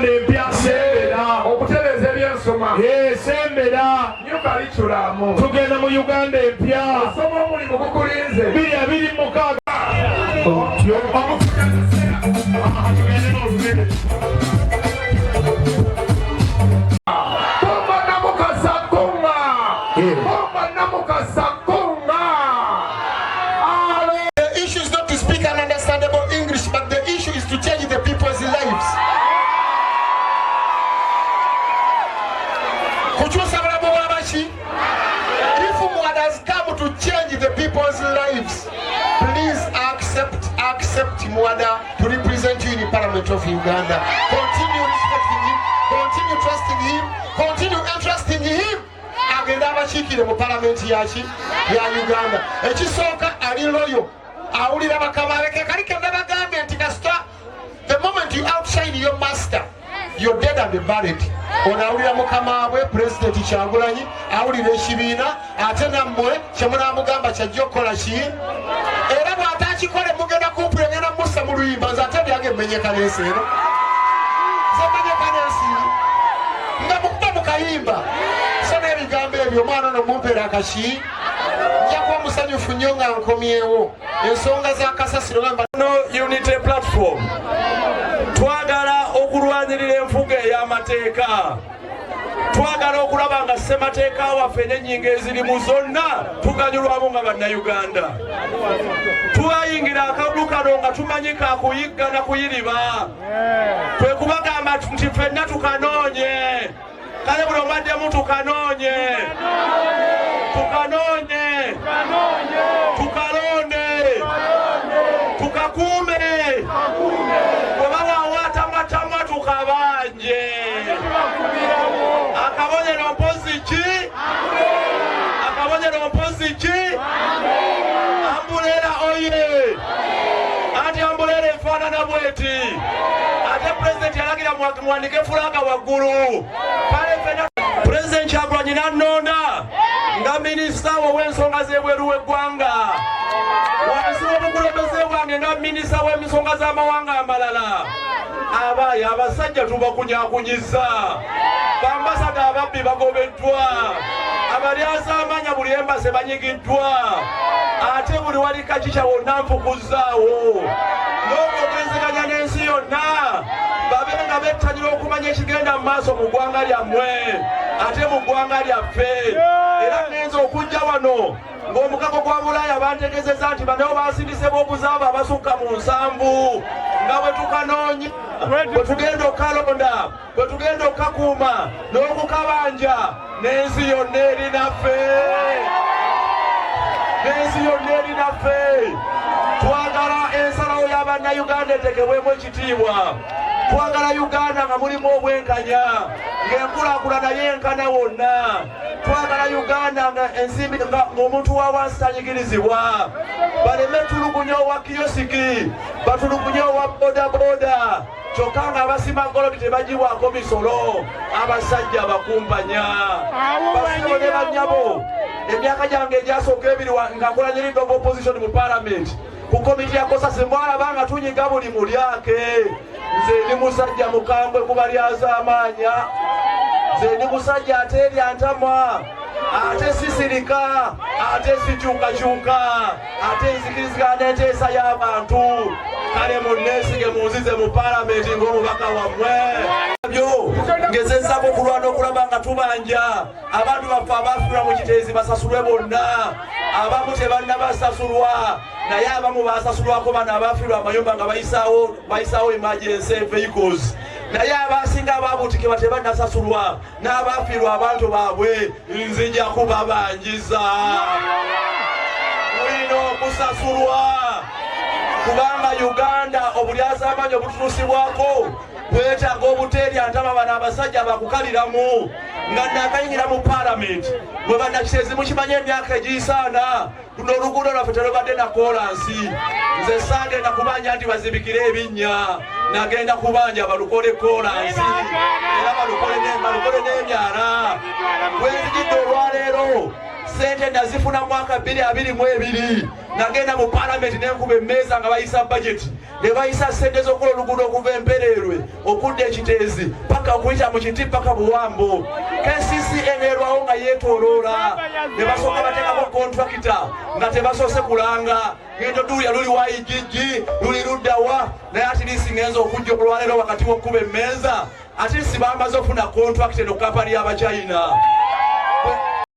empya sembera okutereeza ebyensoma sembera new curriculum tugenda mu Uganda empya osoma omulimu gukulinze 2026 The issue is not to speak an understandable English, but the issue is to change the people's lives. If one has come to change the people's lives, please accept Mwada to represent you in the Parliament of Uganda. Continue respecting him, continue trusting him, continue entrusting him. Agenda abashikire mu Parliament ya Uganda. Ekisooka ali loyo. Awulira bakabaleke kali kenda bagambe nti kasita the moment you outshine your master, you're dead and buried. Onawulira mukama we President Kyagulanyi awulira ekibiina ate nammwe kyemunamugamba kyajja okukola ki era bw'atakikole mugenda kumpulengana musa mu luyimba nze ate byange mmenyeka n'ensi eno zemenyeka n'ensi nga mukuba mukayimba so n'ebigambo ebyo omwana ono mumpeera akaki nja kuba musanyufu nnyo nga nkomyewo ensonga za kasasiro gamba no unity platform twagala okulwanirira enfuga ey'amateeka twagala okulaba nga ssemateeka waffe n'ennyingo ezirimu zonna tuganyulwamu nga bannayuganda twayingira akalulu kano nga tumanyi kakuyigga na kuyiriba kwe kubagamba nti ffenna tukanoonye kale buli obaddemu tukanoonye tukalonde tukakuume bweba wawatamwatamwa tukabanje akabonero mpozi ki ambulera oye anti ambulera efaanana bweti ate pulezidenti yalagira mwandike fulaga waggulu pulezidenti Kyagulanyi n'annonda nga minisita w'ensonga z'ebweru w'eggwanga wansi w'obukulembeze bwange nga minisita w'ensonga z'amawanga amalala abaayi abasajja tubakunyakunyiza bambasada ababbi bagobeddwa abalyazaamanya buli embase banyigiddwa ate buli wali kakica wonna nfukuzaawo n'okugenzeganya n'ensi yonna babe nga bettanira okumanya ekigenda mu maaso mu ggwanga lyammwe ate mu ggwanga lyaffe era ngenza okujja wano ng'omukago gwa Bulaaya bantegezeza nti bano basindise b'obuzaaba abasukka mu 7 nga bwe tukanoonya bwe tugenda okukalonda bwe tugenda okukakuuma n'okukabanja n'ensi yonna eri naffe twagala ensalawo y'abannayuganda etekebwemu ekitiibwa twagala Uganda nga mulimu obwenkanya ng'enkulaakulana yenkana wonna twagala Uganda nga ensimbi ng'omuntu wa wansi tanyigirizibwa baleme tulugunya owa kiyosiki batulugunya owa bodaboda kyokka nga abasima golodi tebagibwako misolo abasajja bakumpanya basibo ne bannyabo emyaka gyange egyasooka ebiri nga nkolanyiridde of opposition mu Parliament ku komiti ya Kosasi mwalaba nga tunyiga buli mulyake nze ndi musajja mukambwe kuba lyazaamanya nze ndi musajja ate eryantamwa ate sisirika ate sikyukakyuka ate nzikirizigana n'enteesa y'abantu kale munneesige munzize mu Parliament ng'omubaka wammwe byo ngezezzaako okulwana okulaba nga tubanja abantu baffe abafiirwa mu kiteezi basasulwe bonna abamu tebannabasasulwa naye abamu basasulwako bano abafiirwa amayumba nga bayisaawo emergency vehicles naye abasinga ababuutikibwa tebannasasulwa n'abafiirwa abantu baabwe nzija kubabanjiza mulina okusasulwa kubanga Uganda obulyazaamanya obututusibwako bwetaaga obuteeryantama bano abasajja bakukaliramu nga nakayingira mu Parliament bwe bannakiteezi mukimanye emyaka egisaana luno oluguudo lwaffe terubadde na kolansi nze saagenda kubanja nti bazibikire ebinnya nagenda kubanja balukole kolansi era balukole n'emyala bwenzijidde olwaleero sente nazifuna mwaka 2022 nagenda mu Parliament nenkuba emmeeza nga bayisa budget ne bayisa ssente z'okukola oluguudo okuva Empererwe okudda Ekiteezi paka okuyita mu Kiti paka Buwambo. KCCA erwawo nga yeetooloola ne basooka bateekako kontrakita nga tebasoose kulanga ngendo duya luli wa Igigi luli luddawa naye atirisi ngenza okujja okulwaleero wakati w'okkuba emmeeza atirisi bamaze okufuna kontrakita eno kampani y'Abachina.